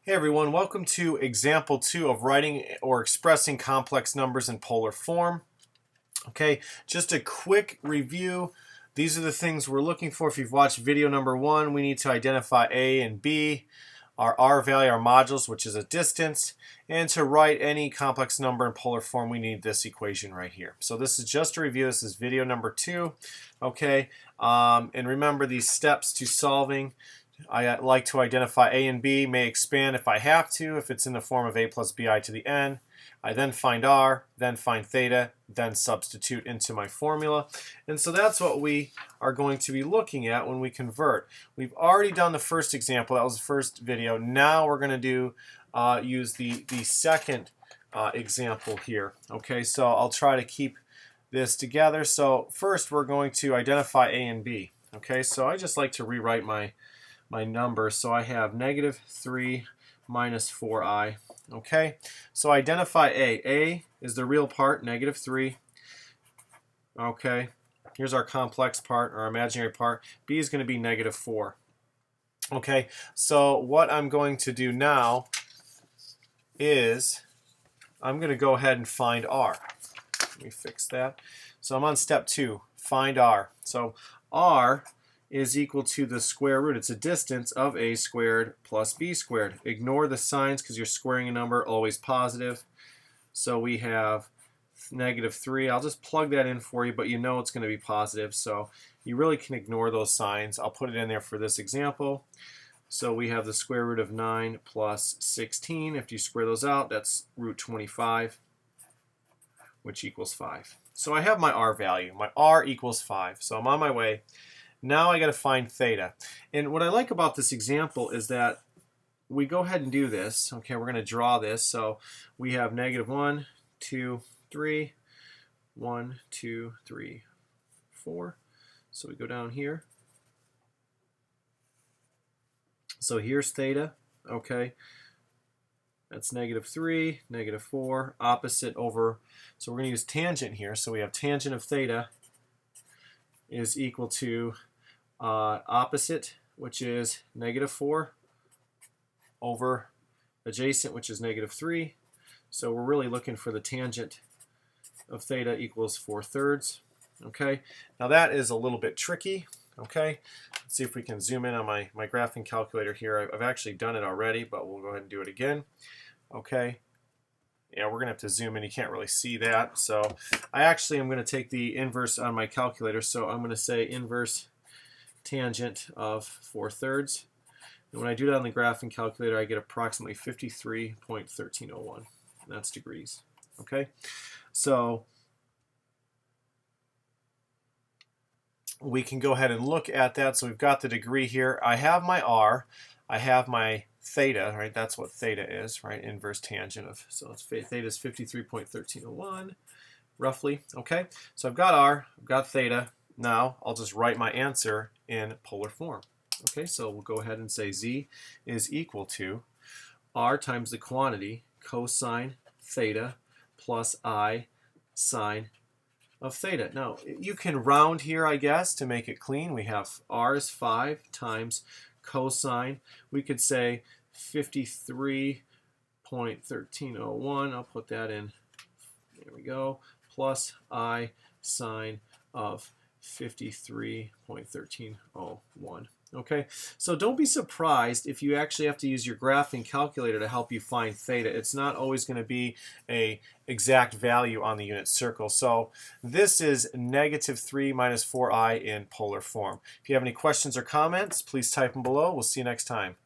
Hey everyone, welcome to example 2 of writing or expressing complex numbers in polar form. Okay, just a quick review. These are the things we're looking for. If you've watched video number 1, we need to identify A and B, our R value, our modules, which is a distance, and to write any complex number in polar form, we need this equation right here. So this is just a review. This is video number 2. Okay, and remember these steps to solving. I like to identify A and B, may expand if I have to, if it's in the form of A plus BI to the n. I then find R, then find theta, then substitute into my formula. And so that's what we are going to be looking at when we convert. We've already done the first example, that was the first video. Now we're going to do use the second example here. Okay, so I'll try to keep this together. So first we're going to identify A and B. Okay, so I just like to rewrite my number. So I have -3 minus 4i. Okay, so identify A. A is the real part, -3. Okay, here's our complex part, our imaginary part. B is going to be -4. Okay, so what I'm going to do now is I'm going to go ahead and find R. Let me fix that. So I'm on step 2, find R. So R is equal to the square root. It's a distance of a squared plus b squared. Ignore the signs because you're squaring a number, always positive. So we have -3. I'll just plug that in for you, but you know it's going to be positive, so you really can ignore those signs. I'll put it in there for this example. So we have the square root of 9 plus 16. If you square those out, that's root 25, which equals 5. So I have my R value. My R equals 5. So I'm on my way. Now I got to find theta. And what I like about this example is that we go ahead and do this. Okay, we're going to draw this. So we have -1, 2, 3, 1, 2, 3, 4. So we go down here. So here's theta. Okay, that's -3, -4, opposite over. So we're going to use tangent here. So we have tangent of theta is equal to opposite, which is -4, over adjacent, which is -3. So we're really looking for the tangent of theta equals 4/3. Okay, now that is a little bit tricky. Okay, let's see if we can zoom in on my graphing calculator here. I've actually done it already, but we'll go ahead and do it again. Okay. Yeah, we're going to have to zoom in. You can't really see that. So I actually am going to take the inverse on my calculator. So I'm going to say inverse tangent of 4/3. And when I do that on the graphing calculator, I get approximately 53.1301. And that's degrees. Okay? So we can go ahead and look at that. So we've got the degree here. I have my R. I have my theta, right? That's what theta is, right? Inverse tangent of, so it's, theta is 53.1301, roughly. Okay, so I've got R, I've got theta. Now I'll just write my answer in polar form. Okay, so we'll go ahead and say Z is equal to R times the quantity cosine theta plus I sine of theta. Now you can round here, I guess, to make it clean. We have R is 5 times cosine. We could say 53.1301. I'll put that in. There we go. Plus I sine of 53.1301. Okay, so don't be surprised if you actually have to use your graphing calculator to help you find theta. It's not always going to be an exact value on the unit circle. So this is -3 minus 4i in polar form. If you have any questions or comments, please type them below. We'll see you next time.